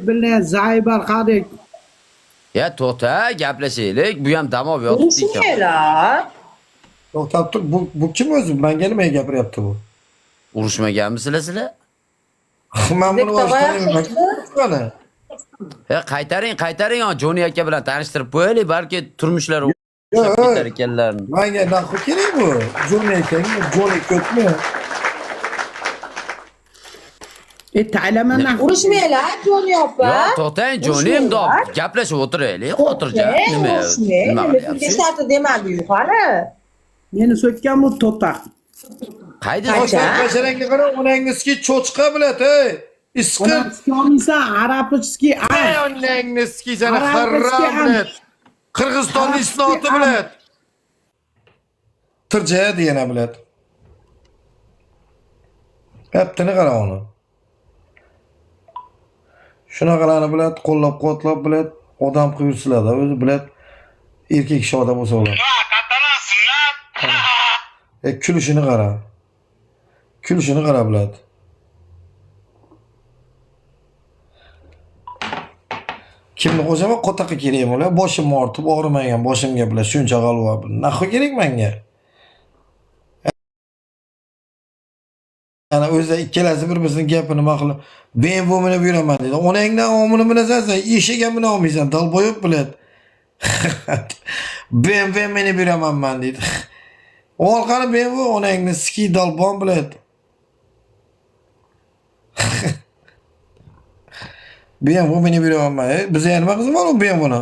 bilan Zaybar qani? Ya to'xta, gaplashaylik. Bu ham dam olib yotibdi ekan. Urushmaylar. To'xtab tur. Bu kim o'zi? Menga nima gapiryapti bu? Urushmaganmisizlar sizlar? Men buni Bektabay boshdan Qaytaring, Joni aka bilan tanishtirib qo'yaylik, balki turmushlari o'xshab Yo'q. ketar ekanlar. Menga naqi kerak bu? Joni ekanmi? Joni ko'pmi? Ta'laman Urushmaylar, Joni opa. Yo'q, to'xtang, Joni ham gaplashib o'tiraylik, xotirjam. Nima Nima sharti demadi-yu, qani. meni so'kkanmi to'taq. Qayda? Basharangga qara, onangniski cho'chqa bilat, ey. Isqir. Onamski olmaysan, arabskiy Ey onangniski sana Arabskiy xarram bilat. Qirg'izistonning isnoti bilat. Tirjaya degana bilat. Heptini qara onu. Shunaqalarni bilat, qo'llab-quvvatlab bilat, odam qilib o'zi bilat. Erkak kishi odam bo'lsa bo'ladi. Kulishini qara. Kulishini qara bilat. Kimni qo'shaman qo'taqa kerak bo'lar. Boshim ortib, og'rimagan boshimga bilan shuncha g'alva. Naqi kerak menga? Ana o'zi ikkalasi bir-birini gapini nima qilib, "Men bu minib yuraman" dedi. Onangdan omini bilasan, eshigan bilan olmaysan, dalboyoq bilat. Ben minib yuraman men dedi. Orqani ben bu onangni ski dalbon bilat. Ben bu minib yuraman. Bizga nima qilsin bu ben buni?